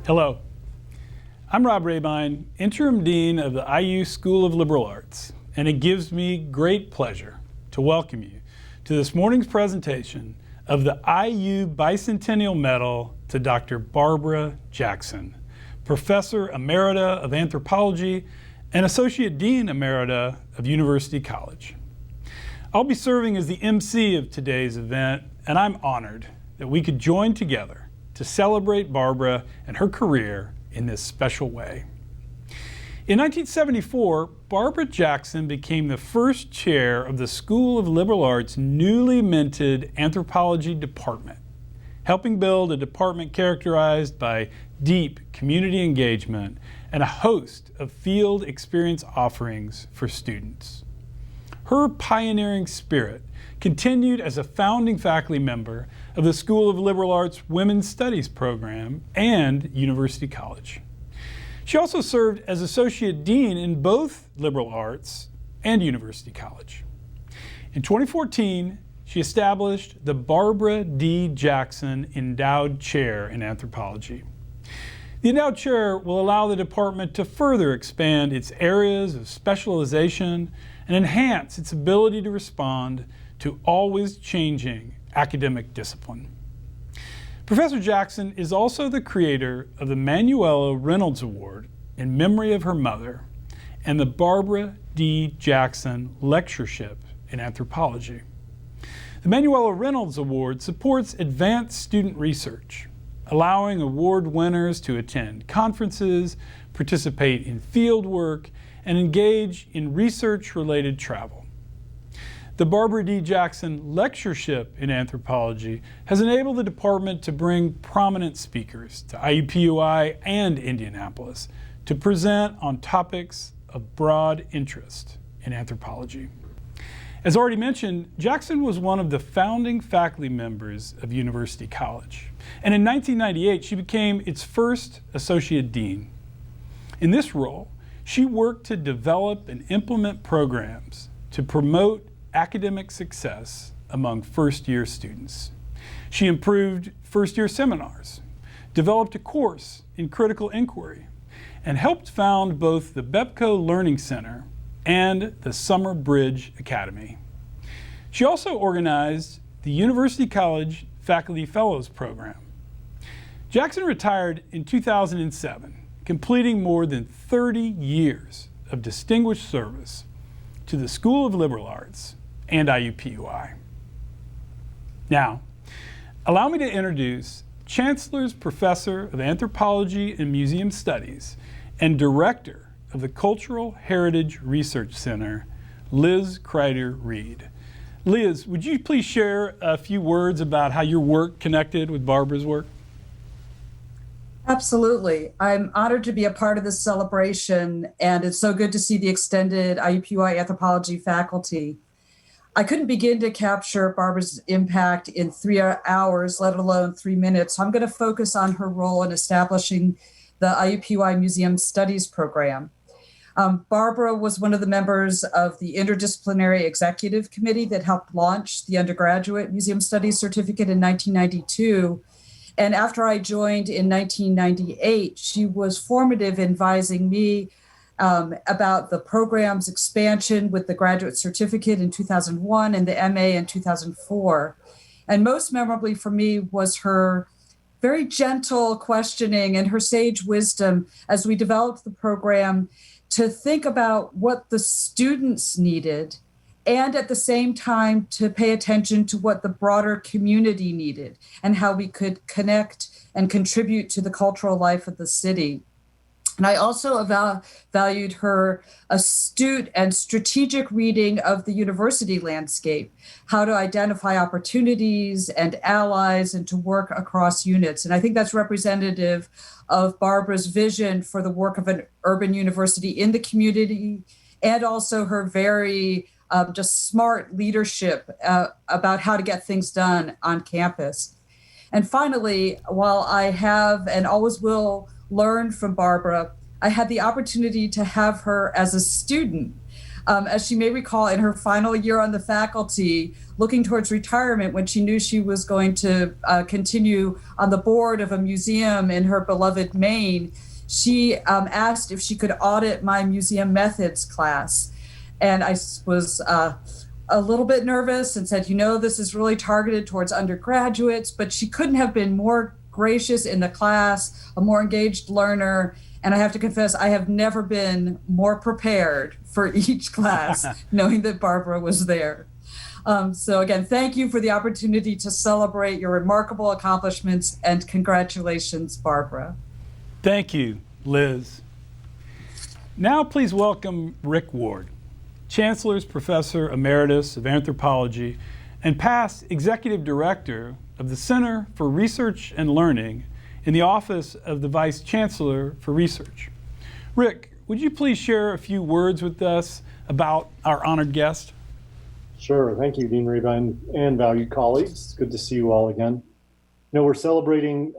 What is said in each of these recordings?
Hello, I'm Rob Rebein, Interim Dean of the IU School of Liberal Arts, and it gives me great pleasure to welcome you to this morning's presentation of the IU Bicentennial Medal to Dr. Barbara Jackson, Professor Emerita of Anthropology and Associate Dean Emerita of University College. I'll be serving as the MC of today's event, and I'm honored that we could join together to celebrate Barbara and her career in this special way. In 1974, Barbara Jackson became the first chair of the School of Liberal Arts' newly minted Anthropology department, helping build a department characterized by deep community engagement and a host of field experience offerings for students. Her pioneering spirit continued as a founding faculty member of the School of Liberal Arts Women's Studies program and University College. She also served as Associate Dean in both Liberal Arts and University College. In 2014, she established the Barbara D. Jackson Endowed Chair in Anthropology. The Endowed Chair will allow the department to further expand its areas of specialization and enhance its ability to respond to always changing academic discipline. Professor Jackson is also the creator of the Manuela Reynolds Award in memory of her mother and the Barbara D. Jackson Lectureship in Anthropology. The Manuela Reynolds Award supports advanced student research, allowing award winners to attend conferences, participate in field work, and engage in research-related travel. The Barbara D. Jackson Lectureship in Anthropology has enabled the department to bring prominent speakers to IUPUI and Indianapolis to present on topics of broad interest in anthropology. As already mentioned, Jackson was one of the founding faculty members of University College, and in 1998 she became its first Associate Dean. In this role, she worked to develop and implement programs to promote academic success among first-year students. She improved first-year seminars, developed a course in critical inquiry, and helped found both the BEPCO Learning Center and the Summer Bridge Academy. She also organized the University College Faculty Fellows Program. Jackson retired in 2007, completing more than 30 years of distinguished service to the School of Liberal Arts and IUPUI. Now, allow me to introduce Chancellor's Professor of Anthropology and Museum Studies and Director of the Cultural Heritage Research Center, Liz Kryder-Reid. Liz, would you please share a few words about how your work connected with Barbara's work? Absolutely. I'm honored to be a part of this celebration, and it's so good to see the extended IUPUI anthropology faculty. I couldn't begin to capture Barbara's impact in 3 hours, let alone 3 minutes. So I'm going to focus on her role in establishing the IUPUI Museum Studies program. Barbara was one of the members of the Interdisciplinary Executive Committee that helped launch the Undergraduate Museum Studies Certificate in 1992. And after I joined in 1998, she was formative in advising me about the program's expansion with the graduate certificate in 2001 and the MA in 2004. And most memorably for me was her very gentle questioning and her sage wisdom as we developed the program to think about what the students needed and at the same time to pay attention to what the broader community needed and how we could connect and contribute to the cultural life of the city. And I also valued her astute and strategic reading of the university landscape, how to identify opportunities and allies and to work across units. And I think that's representative of Barbara's vision for the work of an urban university in the community, and also her very just smart leadership about how to get things done on campus. And finally, while I have and always will learn from Barbara, I had the opportunity to have her as a student As she may recall, in her final year on the faculty, looking towards retirement when she knew she was going to continue on the board of a museum in her beloved Maine, she asked if she could audit my museum methods class. And I was a little bit nervous and said, this is really targeted towards undergraduates, but she couldn't have been more gracious in the class, a more engaged learner. And I have to confess, I have never been more prepared for each class, knowing that Barbara was there. So again, thank you for the opportunity to celebrate your remarkable accomplishments, and congratulations, Barbara. Thank you, Liz. Now please welcome Rick Ward, Chancellor's Professor Emeritus of Anthropology and past Executive Director of the Center for Research and Learning in the Office of the Vice Chancellor for Research. Rick, would you please share a few words with us about our honored guest? Sure. Thank you, Dean Rebein, and valued colleagues. It's good to see you all again. We're celebrating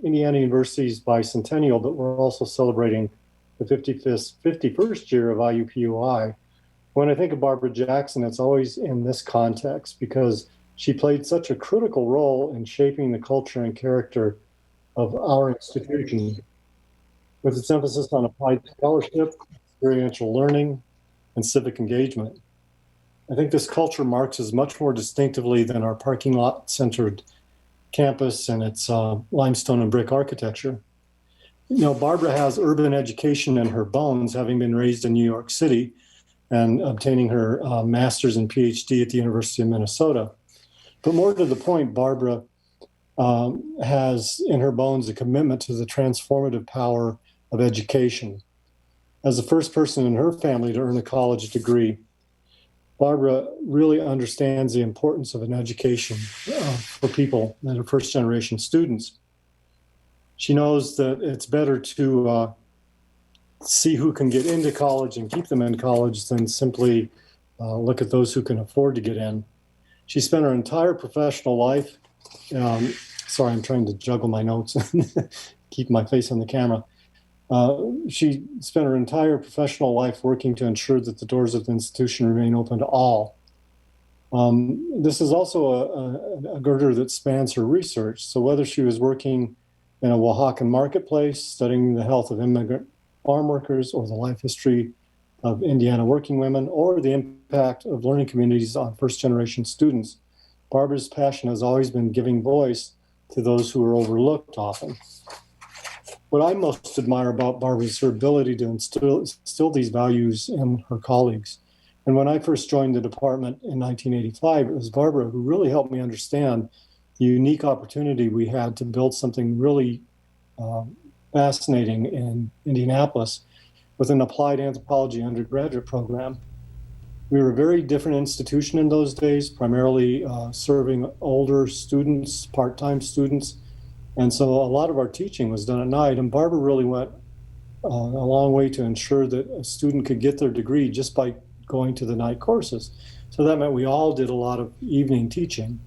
Indiana University's bicentennial, but we're also celebrating the 51st year of IUPUI. When I think of Barbara Jackson, it's always in this context because she played such a critical role in shaping the culture and character of our institution, with its emphasis on applied scholarship, experiential learning, and civic engagement. I think this culture marks us much more distinctively than our parking lot-centered campus and its limestone and brick architecture. Barbara has urban education in her bones, having been raised in New York City and obtaining her master's and PhD at the University of Minnesota. But more to the point, Barbara has in her bones a commitment to the transformative power of education. As the first person in her family to earn a college degree, Barbara really understands the importance of an education for people that are first-generation students. She knows that it's better to see who can get into college and keep them in college than simply look at those who can afford to get in. She spent her entire professional life, sorry, I'm trying to juggle my notes and keep my face on the camera. She spent her entire professional life working to ensure that the doors of the institution remain open to all. This is also a girder that spans her research. So whether she was working in a Oaxacan marketplace, studying the health of immigrant farm workers, or the life history of Indiana working women, or the impact of learning communities on first-generation students, Barbara's passion has always been giving voice to those who are overlooked often. What I most admire about Barbara is her ability to instill these values in her colleagues. And when I first joined the department in 1985, it was Barbara who really helped me understand the unique opportunity we had to build something really fascinating in Indianapolis with an applied anthropology undergraduate program. We were a very different institution in those days, primarily serving older students, part-time students. And so a lot of our teaching was done at night, and Barbara really went a long way to ensure that a student could get their degree just by going to the night courses. So that meant we all did a lot of evening teaching.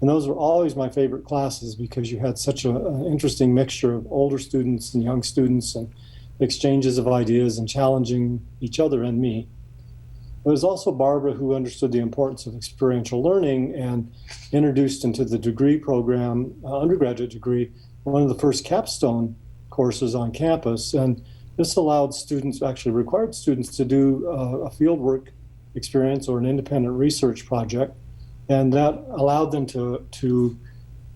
And those were always my favorite classes because you had such an interesting mixture of older students and young students and exchanges of ideas and challenging each other and me. It was also Barbara who understood the importance of experiential learning and introduced into the degree program, undergraduate degree, one of the first capstone courses on campus. And this allowed students, actually required students, to do a fieldwork experience or an independent research project. And that allowed them to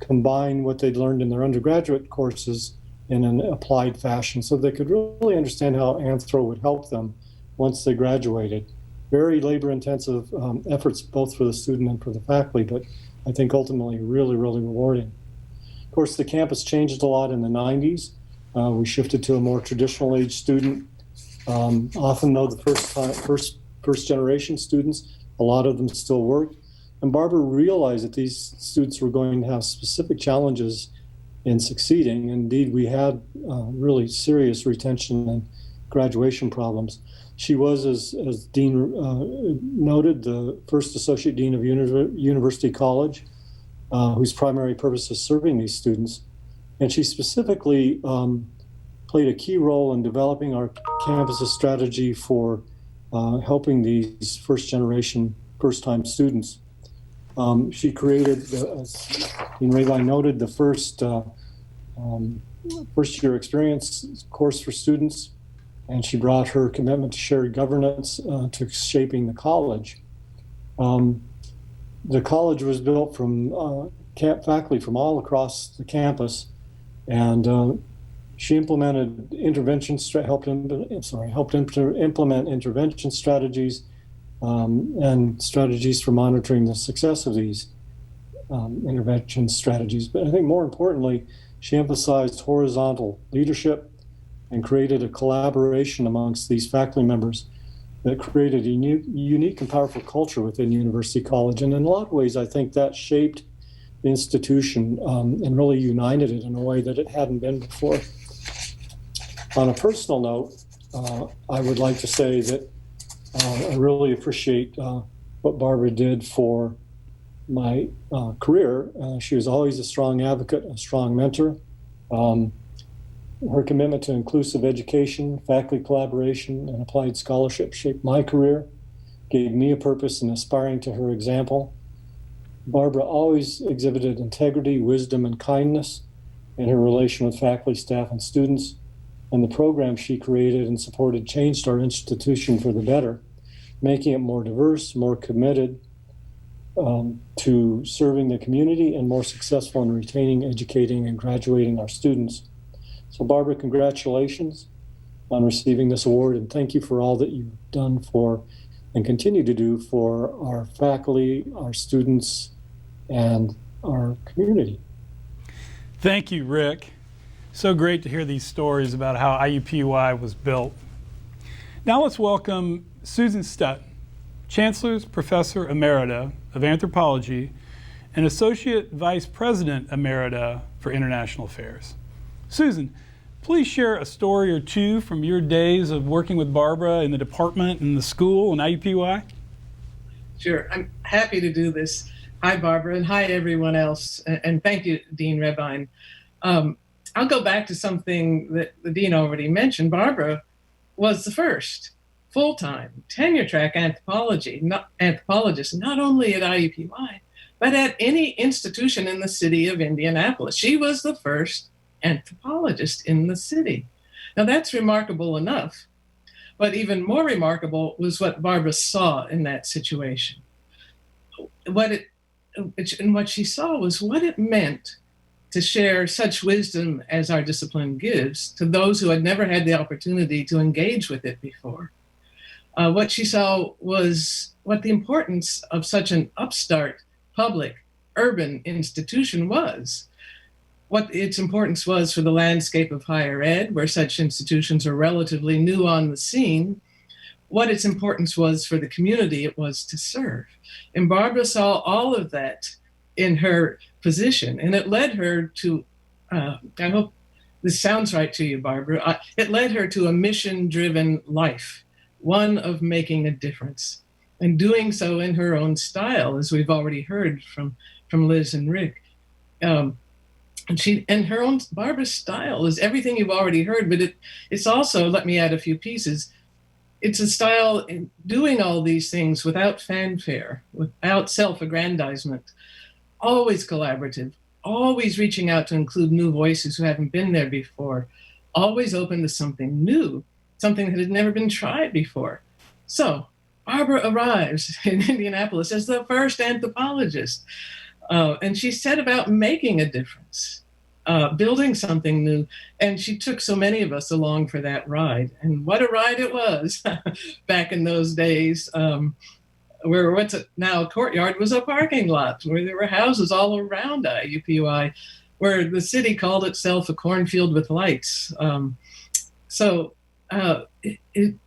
combine what they'd learned in their undergraduate courses in an applied fashion so they could really understand how anthro would help them once they graduated. Very labor-intensive efforts both for the student and for the faculty, but I think ultimately really, really rewarding. Of course, the campus changed a lot in the 90s. We shifted to a more traditional age student. Often though the first generation students, a lot of them still work. And Barbara realized that these students were going to have specific challenges in succeeding. Indeed, we had really serious retention and graduation problems. She was, as Dean noted, the first Associate Dean of University College, whose primary purpose is serving these students. And she specifically played a key role in developing our campus's strategy for helping these first-time students. She created, as Dean Rebein noted, the first-year experience course for students, and she brought her commitment to shared governance to shaping the college. The college was built from faculty from all across the campus, and she implemented helped implement intervention strategies and strategies for monitoring the success of these intervention strategies. But I think more importantly, she emphasized horizontal leadership and created a collaboration amongst these faculty members that created a unique and powerful culture within University College. And in a lot of ways, I think that shaped the institution and really united it in a way that it hadn't been before. On a personal note, I would like to say that I really appreciate what Barbara did for my career. She was always a strong advocate, a strong mentor. Her commitment to inclusive education, faculty collaboration, and applied scholarship shaped my career, gave me a purpose in aspiring to her example. Barbara always exhibited integrity, wisdom, and kindness in her relation with faculty, staff, and students, and the programs she created and supported changed our institution for the better, making it more diverse, more committed to serving the community, and more successful in retaining, educating, and graduating our students. So Barbara, congratulations on receiving this award, and thank you for all that you've done for and continue to do for our faculty, our students, and our community. Thank you, Rick. So great to hear these stories about how IUPUI was built. Now let's welcome Susan Sutton, Chancellor's Professor Emerita of Anthropology and Associate Vice President Emerita for International Affairs. Susan, please share a story or two from your days of working with Barbara in the department and the school and IUPUI. Sure, I'm happy to do this. Hi, Barbara, and hi, everyone else. And thank you, Dean Rebein. I'll go back to something that the Dean already mentioned. Barbara was the first full-time tenure-track anthropologist, not only at IUPUI, but at any institution in the city of Indianapolis. She was the first anthropologist in the city. Now that's remarkable enough, but even more remarkable was what Barbara saw in that situation. What she saw was what it meant to share such wisdom as our discipline gives to those who had never had the opportunity to engage with it before. What she saw was what the importance of such an upstart, public, urban institution was. What its importance was for the landscape of higher ed, where such institutions are relatively new on the scene, what its importance was for the community it was to serve. And Barbara saw all of that in her position, and it led her to, I hope this sounds right to you, Barbara, it led her to a mission-driven life, one of making a difference, and doing so in her own style, as we've already heard from Liz and Rick. And her own, Barbara's style is everything you've already heard, but it's also, let me add a few pieces, it's a style in doing all these things without fanfare, without self-aggrandizement, always collaborative, always reaching out to include new voices who haven't been there before, always open to something new, something that had never been tried before. So Barbara arrives in Indianapolis as the first anthropologist. And she set about making a difference, building something new. And she took so many of us along for that ride. And what a ride it was back in those days, where what's now a courtyard was a parking lot, where there were houses all around IUPUI, where the city called itself a cornfield with lights.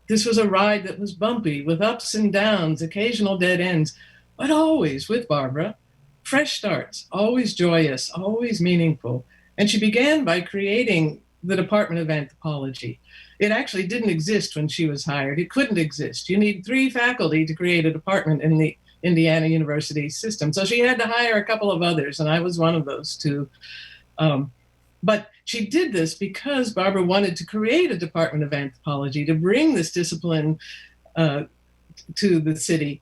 This was a ride that was bumpy, with ups and downs, occasional dead ends, but always with Barbara. Fresh starts, always joyous, always meaningful. And she began by creating the Department of Anthropology. It actually didn't exist when she was hired. It couldn't exist. You need 3 faculty to create a department in the Indiana University system. So she had to hire a couple of others, and I was one of those 2. But she did this because Barbara wanted to create a Department of Anthropology to bring this discipline to the city.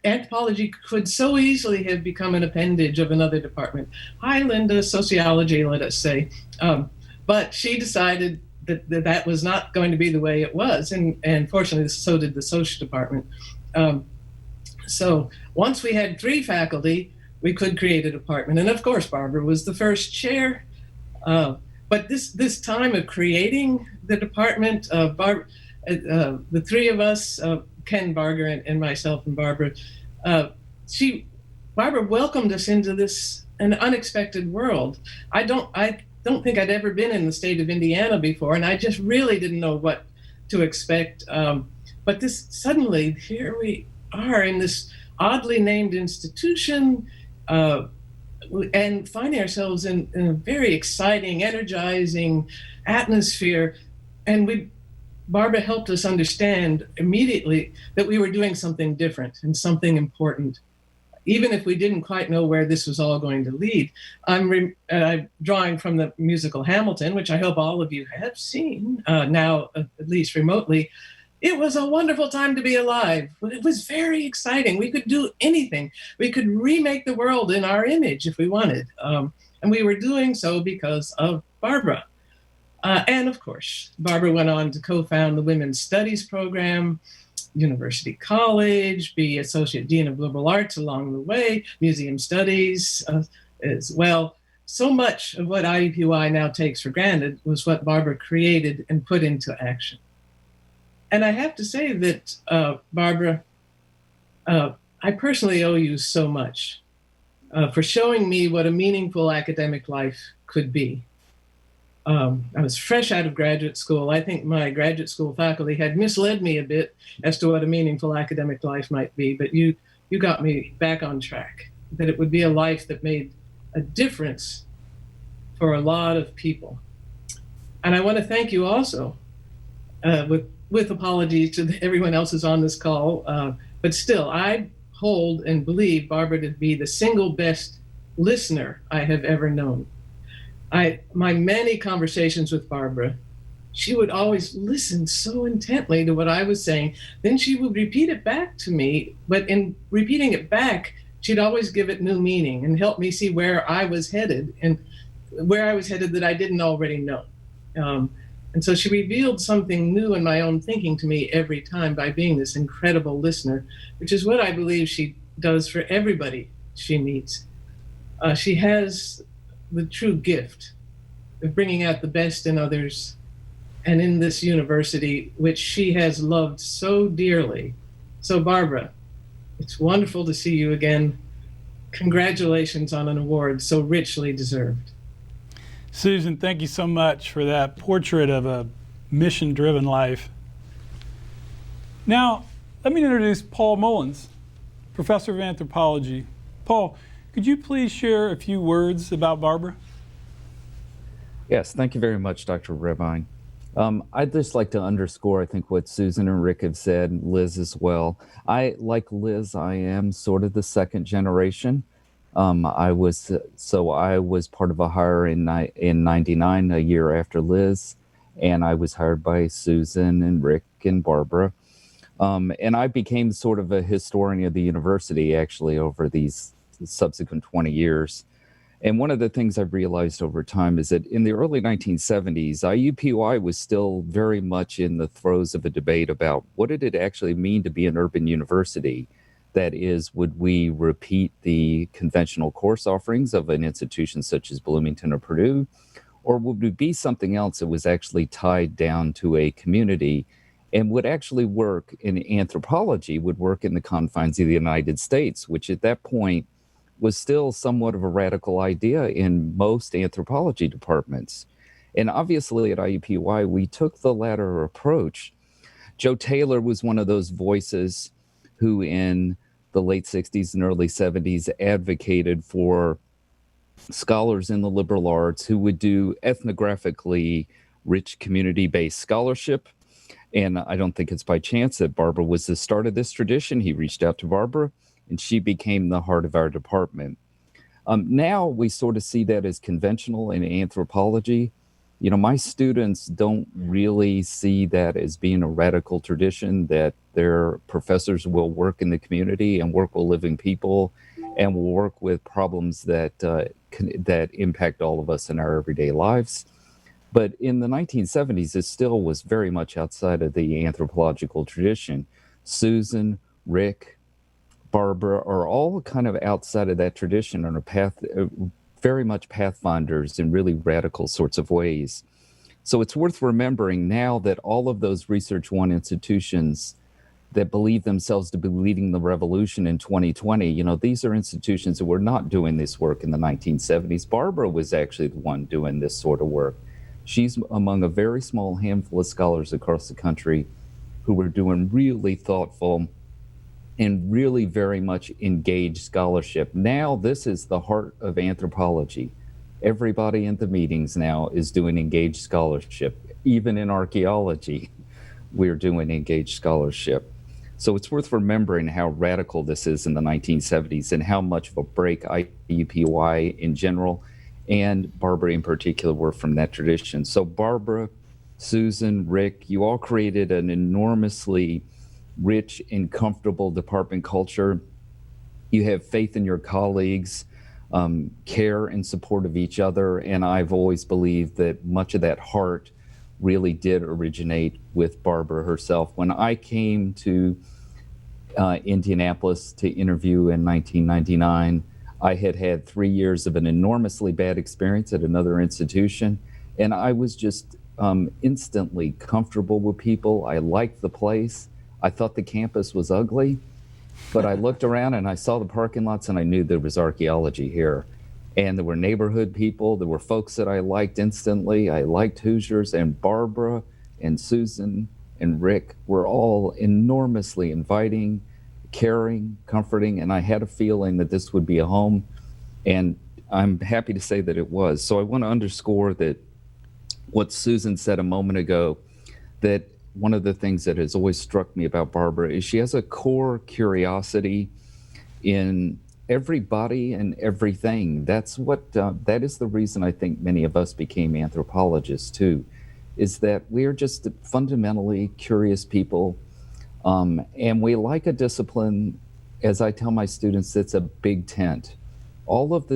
Anthropology could so easily have become an appendage of another department. Hi, Linda, sociology, let us say. But she decided that was not going to be the way it was. And fortunately, so did the social department. So once we had 3 faculty, we could create a department. And of course, Barbara was the first chair. But this time of creating the department, the 3 of us, Ken Barger and myself and Barbara, Barbara welcomed us into an unexpected world. I don't think I'd ever been in the state of Indiana before, and I just really didn't know what to expect. But suddenly, here we are in this oddly named institution, and finding ourselves in a very exciting, energizing atmosphere. And Barbara helped us understand immediately that we were doing something different and something important, even if we didn't quite know where this was all going to lead. I'm drawing from the musical Hamilton, which I hope all of you have seen now, at least remotely. It was a wonderful time to be alive. It was very exciting. We could do anything. We could remake the world in our image if we wanted. And we were doing so because of Barbara. And of course, Barbara went on to co-found the Women's Studies program, University College, be Associate Dean of Liberal Arts along the way, Museum Studies as well. So much of what IUPUI now takes for granted was what Barbara created and put into action. And I have to say that, Barbara, I personally owe you so much for showing me what a meaningful academic life could be. I was fresh out of graduate school. I think my graduate school faculty had misled me a bit as to what a meaningful academic life might be, but you got me back on track, that it would be a life that made a difference for a lot of people. And I want to thank you also, with apologies to everyone else who's on this call, but still, I hold and believe Barbara to be the single best listener I have ever known. My many conversations with Barbara, she would always listen so intently to what I was saying. Then she would repeat it back to me, but in repeating it back, she'd always give it new meaning and help me see where I was headed that I didn't already know. And so she revealed something new in my own thinking to me every time by being this incredible listener, which is what I believe she does for everybody she meets. She has the true gift of bringing out the best in others and in this university, which she has loved so dearly. So Barbara, it's wonderful to see you again. Congratulations on an award so richly deserved. Susan, thank you so much for that portrait of a mission-driven life. Now, let me introduce Paul Mullins, professor of anthropology. Paul, could you please share a few words about Barbara? Yes, thank you very much, Dr. Rebein. I'd just like to underscore, I think, what Susan and Rick have said, Liz as well. Like Liz, I am sort of the second generation. I was part of a hire in 99, a year after Liz, and I was hired by Susan and Rick and Barbara. And I became sort of a historian of the university, actually, over these subsequent 20 years. And one of the things I've realized over time is that in the early 1970s, IUPUI was still very much in the throes of a debate about what did it actually mean to be an urban university? That is, would we repeat the conventional course offerings of an institution such as Bloomington or Purdue, or would we be something else that was actually tied down to a community and would actually work in anthropology, would work in the confines of the United States, which at that point was still somewhat of a radical idea in most anthropology departments. And obviously at IUPUI, we took the latter approach. Joe Taylor was one of those voices who in the late 60s and early 70s advocated for scholars in the liberal arts who would do ethnographically rich community-based scholarship. And I don't think it's by chance that Barbara was the start of this tradition. He reached out to Barbara, and she became the heart of our department. Now we sort of see that as conventional in anthropology. my students don't really see that as being a radical tradition, that their professors will work in the community and work with living people and will work with problems that impact all of us in our everyday lives. But in the 1970s, it still was very much outside of the anthropological tradition. Susan, Rick, Barbara are all kind of outside of that tradition and are very much pathfinders in really radical sorts of ways. So it's worth remembering now that all of those Research One institutions that believe themselves to be leading the revolution in 2020, these are institutions that were not doing this work in the 1970s. Barbara was actually the one doing this sort of work. She's among a very small handful of scholars across the country who were doing really thoughtful and really very much engaged scholarship. Now, this is the heart of anthropology. Everybody in the meetings now is doing engaged scholarship. Even in archaeology, we're doing engaged scholarship. So it's worth remembering how radical this is in the 1970s and how much of a break IUPUI in general and Barbara in particular were from that tradition. So Barbara, Susan, Rick, you all created an enormously rich and comfortable department culture. You have faith in your colleagues, care and support of each other. And I've always believed that much of that heart really did originate with Barbara herself. When I came to Indianapolis to interview in 1999, I had had 3 years of an enormously bad experience at another institution. And I was just instantly comfortable with people. I liked the place. I thought the campus was ugly, but I looked around and I saw the parking lots and I knew there was archaeology here. And there were neighborhood people. There were folks that I liked instantly. I liked Hoosiers, and Barbara and Susan and Rick were all enormously inviting, caring, comforting, and I had a feeling that this would be a home, and I'm happy to say that it was. So I want to underscore that what Susan said a moment ago, that one of the things that has always struck me about Barbara is she has a core curiosity in everybody and everything. That's what, that is the reason I think many of us became anthropologists too, is that we're just fundamentally curious people. And we like a discipline, as I tell my students, that's a big tent. All of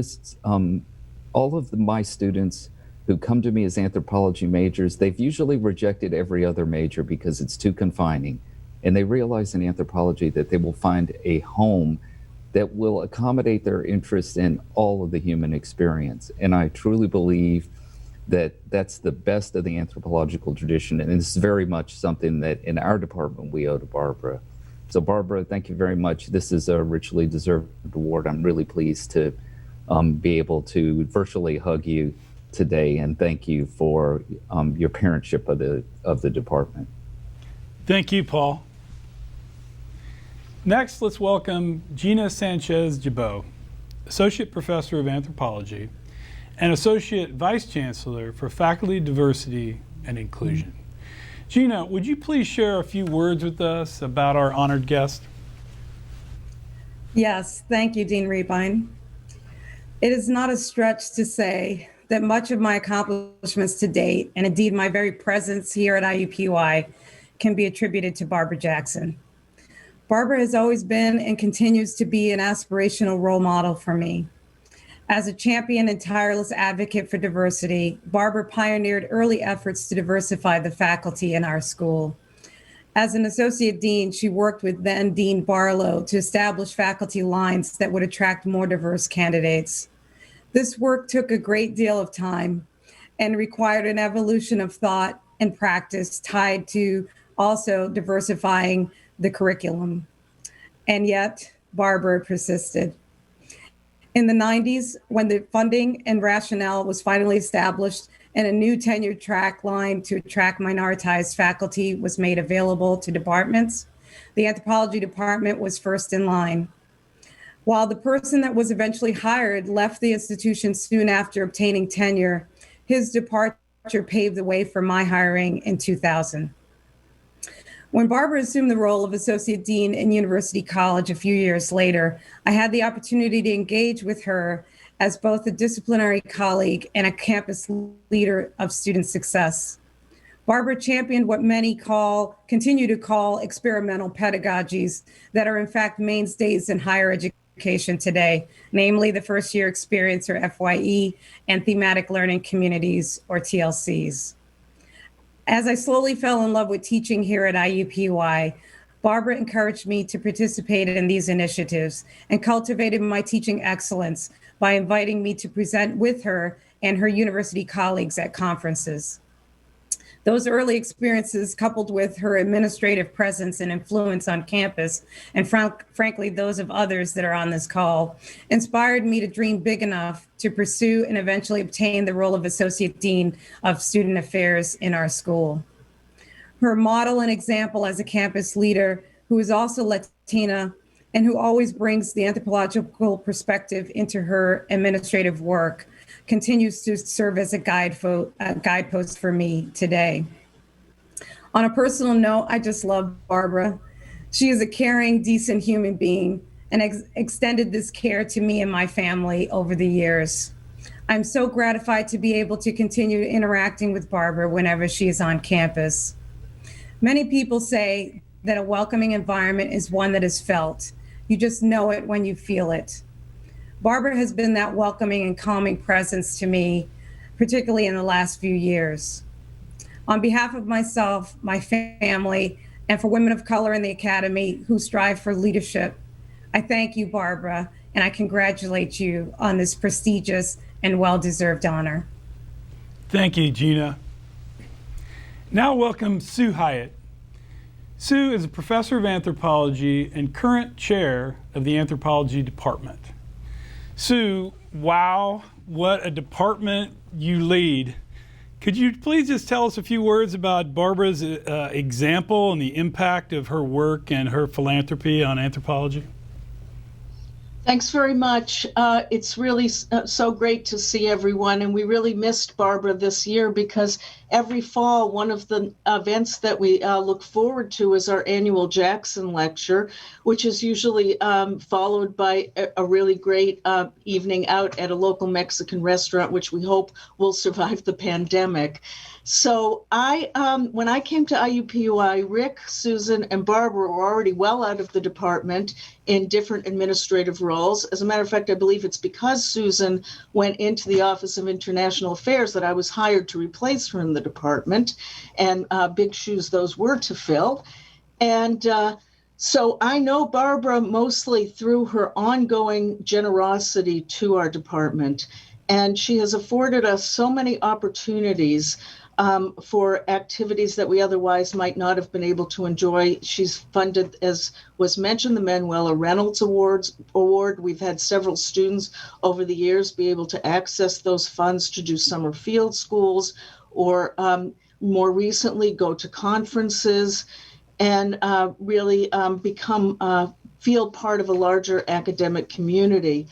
my students who come to me as anthropology majors, they've usually rejected every other major because it's too confining. And they realize in anthropology that they will find a home that will accommodate their interest in all of the human experience. And I truly believe that that's the best of the anthropological tradition. And it's very much something that in our department we owe to Barbara. So Barbara, thank you very much. This is a richly deserved award. I'm really pleased to be able to virtually hug you today, and thank you for your parentship of the department. Thank you, Paul. Next, let's welcome Gina Sanchez Gibau, Associate Professor of Anthropology and Associate Vice Chancellor for Faculty Diversity and Inclusion. Gina, would you please share a few words with us about our honored guest? Yes, thank you, Dean Rebein. It is not a stretch to say that much of my accomplishments to date, and indeed my very presence here at IUPUI, can be attributed to Barbara Jackson. Barbara has always been and continues to be an aspirational role model for me. As a champion and tireless advocate for diversity, Barbara pioneered early efforts to diversify the faculty in our school. As an associate dean, she worked with then Dean Barlow to establish faculty lines that would attract more diverse candidates. This work took a great deal of time and required an evolution of thought and practice tied to also diversifying the curriculum. And yet, Barbara persisted. In the 90s, when the funding and rationale was finally established and a new tenure track line to attract minoritized faculty was made available to departments, the anthropology department was first in line. While the person that was eventually hired left the institution soon after obtaining tenure, his departure paved the way for my hiring in 2000. When Barbara assumed the role of Associate Dean in University College a few years later, I had the opportunity to engage with her as both a disciplinary colleague and a campus leader of student success. Barbara championed what many continue to call experimental pedagogies that are in fact mainstays in higher education today, namely the first year experience or FYE and thematic learning communities or TLCs. As I slowly fell in love with teaching here at IUPUI, Barbara encouraged me to participate in these initiatives and cultivated my teaching excellence by inviting me to present with her and her university colleagues at conferences. Those early experiences, coupled with her administrative presence and influence on campus, and frankly, those of others that are on this call, inspired me to dream big enough to pursue and eventually obtain the role of Associate Dean of Student Affairs in our school. Her model and example as a campus leader who is also Latina and who always brings the anthropological perspective into her administrative work continues to serve as a guidepost for me today. On a personal note, I just love Barbara. She is a caring, decent human being and extended this care to me and my family over the years. I'm so gratified to be able to continue interacting with Barbara whenever she is on campus. Many people say that a welcoming environment is one that is felt. You just know it when you feel it. Barbara has been that welcoming and calming presence to me, particularly in the last few years. On behalf of myself, my family, and for women of color in the Academy who strive for leadership, I thank you, Barbara, and I congratulate you on this prestigious and well-deserved honor. Thank you, Gina. Now welcome Sue Hyatt. Sue is a professor of anthropology and current chair of the anthropology department. Sue, wow, what a department you lead. Could you please just tell us a few words about Barbara's example and the impact of her work and her philanthropy on anthropology? Thanks very much. It's really so great to see everyone, and we really missed Barbara this year because every fall, one of the events that we look forward to is our annual Jackson Lecture, which is usually followed by a really great evening out at a local Mexican restaurant, which we hope will survive the pandemic. So when I came to IUPUI, Rick, Susan, and Barbara were already well out of the department in different administrative roles. As a matter of fact, I believe it's because Susan went into the Office of International Affairs that I was hired to replace her in the department, and big shoes those were to fill. And so I know Barbara mostly through her ongoing generosity to our department, and she has afforded us so many opportunities for activities that we otherwise might not have been able to enjoy. She's funded, as was mentioned, the Manuela Reynolds Award. We've had several students over the years be able to access those funds to do summer field schools or more recently go to conferences and really feel part of a larger academic community.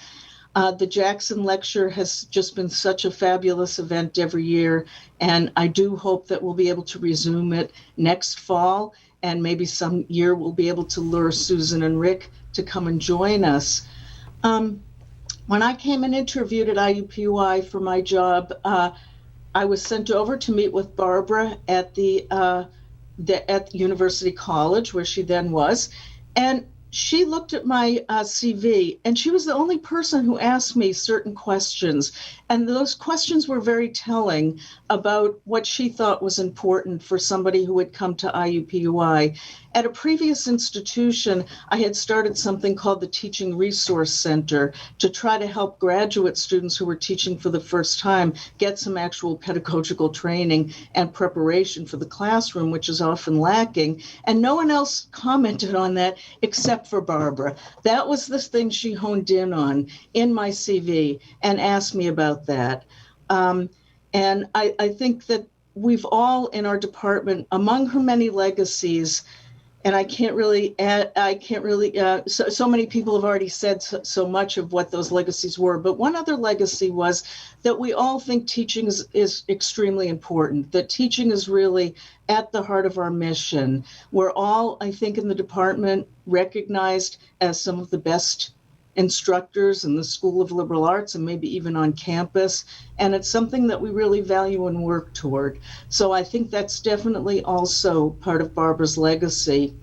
The Jackson Lecture has just been such a fabulous event every year, and I do hope that we'll be able to resume it next fall, and maybe some year we'll be able to lure Susan and Rick to come and join us. When I came and interviewed at IUPUI for my job, I was sent over to meet with Barbara at the University College, where she then was, and she looked at my CV, and she was the only person who asked me certain questions. And those questions were very telling about what she thought was important for somebody who had come to IUPUI. At a previous institution, I had started something called the Teaching Resource Center to try to help graduate students who were teaching for the first time get some actual pedagogical training and preparation for the classroom, which is often lacking. And no one else commented on that except for Barbara. That was the thing she honed in on in my CV and asked me about that. And I think that we've all in our department, among her many legacies, and I can't really add, so many people have already said so much of what those legacies were, but one other legacy was that we all think teaching is extremely important, that teaching is really at the heart of our mission. We're all, I think, in the department recognized as some of the best instructors in the School of Liberal Arts and maybe even on campus. And it's something that we really value and work toward. So I think that's definitely also part of Barbara's legacy.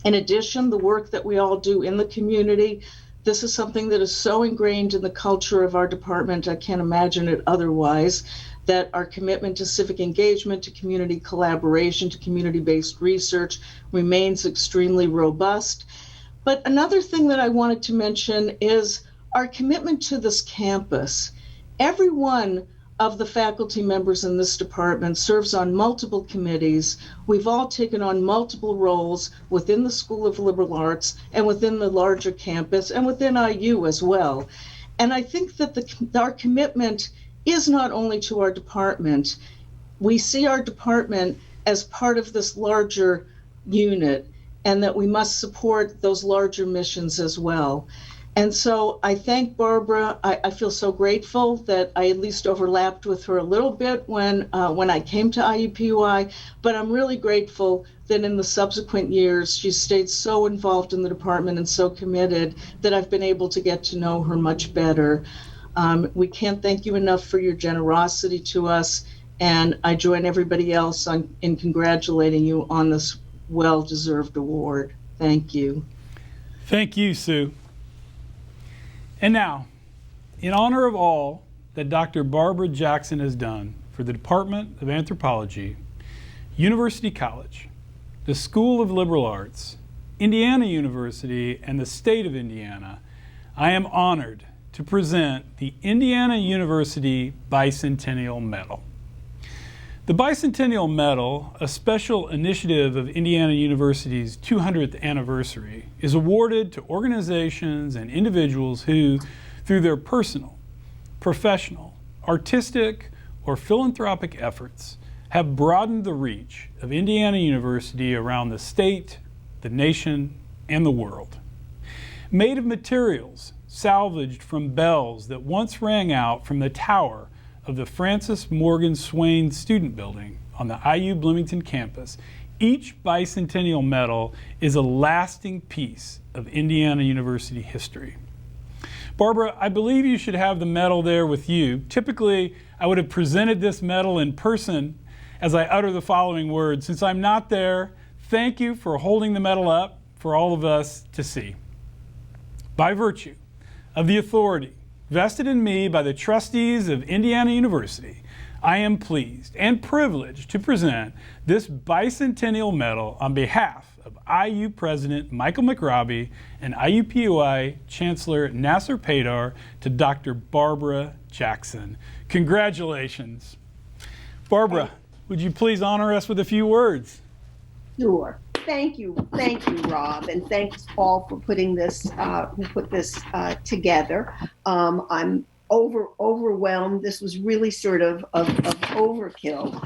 In addition, the work that we all do in the community, this is something that is so ingrained in the culture of our department, I can't imagine it otherwise, that our commitment to civic engagement, to community collaboration, to community-based research remains extremely robust. But another thing that I wanted to mention is our commitment to this campus. Every one of the faculty members in this department serves on multiple committees. We've all taken on multiple roles within the School of Liberal Arts and within the larger campus and within IU as well. And I think that our commitment is not only to our department. We see our department as part of this larger unit, and that we must support those larger missions as well. And so I thank Barbara. I feel so grateful that I at least overlapped with her a little bit when I came to IUPUI, but I'm really grateful that in the subsequent years, she's stayed so involved in the department and so committed that I've been able to get to know her much better. We can't thank you enough for your generosity to us, and I join everybody else in congratulating you on this well-deserved award. Thank you. Thank you, Sue. And now, in honor of all that Dr. Barbara Jackson has done for the Department of Anthropology, University College, the School of Liberal Arts, Indiana University, and the state of Indiana, I am honored to present the Indiana University Bicentennial Medal. The Bicentennial Medal, a special initiative of Indiana University's 200th anniversary, is awarded to organizations and individuals who, through their personal, professional, artistic, or philanthropic efforts, have broadened the reach of Indiana University around the state, the nation, and the world. Made of materials salvaged from bells that once rang out from the tower of the Francis Morgan Swain Student Building on the IU Bloomington campus, each Bicentennial Medal is a lasting piece of Indiana University history. Barbara, I believe you should have the medal there with you. Typically, I would have presented this medal in person as I utter the following words. Since I'm not there, thank you for holding the medal up for all of us to see. By virtue of the authority vested in me by the trustees of Indiana University, I am pleased and privileged to present this Bicentennial Medal on behalf of IU President Michael McRobbie and IUPUI Chancellor Nasser Paydar to Dr. Barbara Jackson. Congratulations. Barbara, would you please honor us with a few words? Sure. Thank you, Rob, and thanks Paul for putting this, who put this together. I'm overwhelmed. This was really sort of overkill.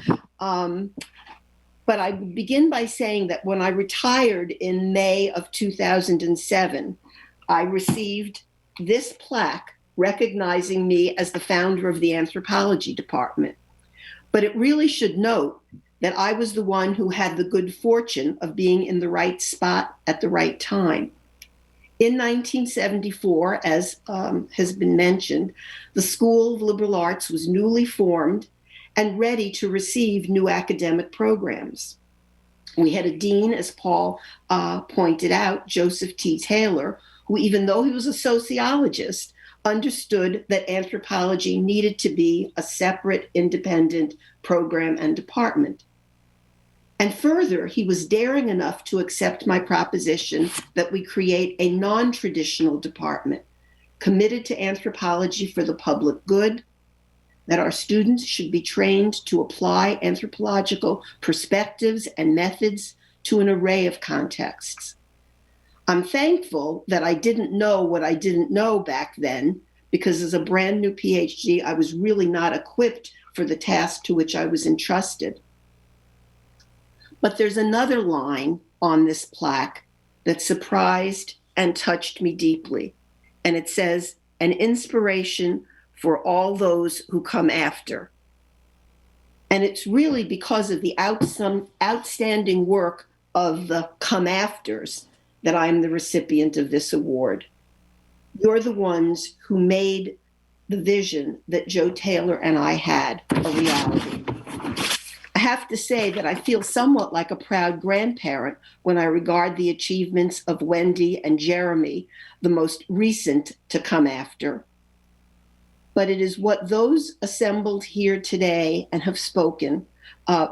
But I begin by saying that when I retired in May of 2007, I received this plaque recognizing me as the founder of the anthropology department. But it really should note that I was the one who had the good fortune of being in the right spot at the right time. In 1974, as has been mentioned, the School of Liberal Arts was newly formed and ready to receive new academic programs. We had a dean, as Paul pointed out, Joseph T. Taylor, who, even though he was a sociologist, understood that anthropology needed to be a separate, independent program and department. And further, he was daring enough to accept my proposition that we create a non-traditional department committed to anthropology for the public good, that our students should be trained to apply anthropological perspectives and methods to an array of contexts. I'm thankful that I didn't know what I didn't know back then, because as a brand new PhD, I was really not equipped for the task to which I was entrusted. But there's another line on this plaque that surprised and touched me deeply. And it says, an inspiration for all those who come after. And it's really because of the outstanding work of the come afters that I'm the recipient of this award. You're the ones who made the vision that Joe Taylor and I had a reality. I have to say that I feel somewhat like a proud grandparent when I regard the achievements of Wendy and Jeremy, the most recent to come after. But it is what those assembled here today and have spoken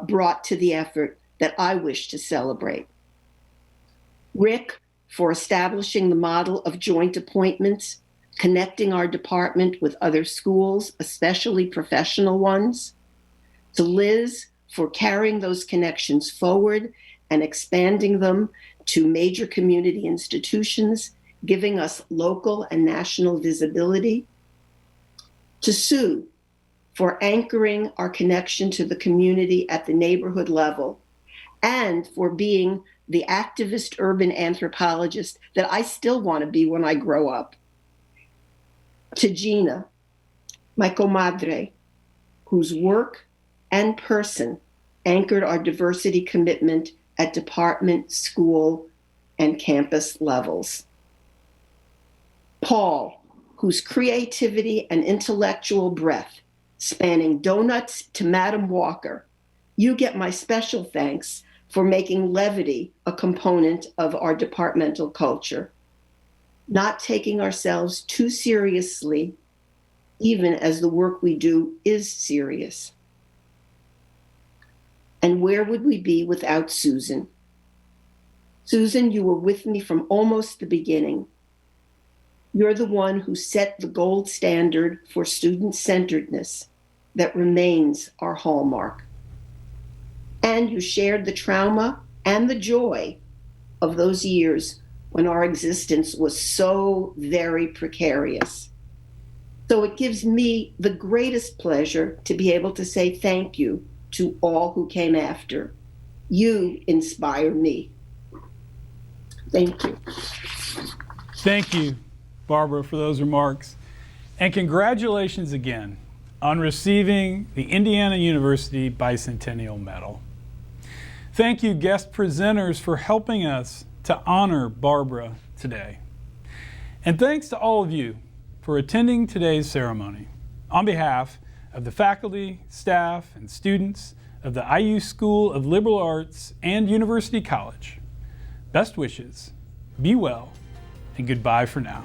brought to the effort that I wish to celebrate. Rick, for establishing the model of joint appointments, connecting our department with other schools, especially professional ones. To Liz, for carrying those connections forward and expanding them to major community institutions, giving us local and national visibility. To Sue, for anchoring our connection to the community at the neighborhood level, and for being the activist urban anthropologist that I still want to be when I grow up. To Gina, my comadre, whose work and person anchored our diversity commitment at department, school, and campus levels. Paul, whose creativity and intellectual breadth, spanning donuts to Madam Walker, you get my special thanks for making levity a component of our departmental culture, not taking ourselves too seriously, even as the work we do is serious. And where would we be without Susan? Susan, you were with me from almost the beginning. You're the one who set the gold standard for student-centeredness that remains our hallmark. And you shared the trauma and the joy of those years when our existence was so very precarious. So it gives me the greatest pleasure to be able to say thank you to all who came after. You inspire me. Thank you. Thank you, Barbara, for those remarks. And congratulations again on receiving the Indiana University Bicentennial Medal. Thank you, guest presenters, for helping us to honor Barbara today. And thanks to all of you for attending today's ceremony. On behalf of the faculty, staff, and students of the IU School of Liberal Arts and University College, best wishes, be well, and goodbye for now.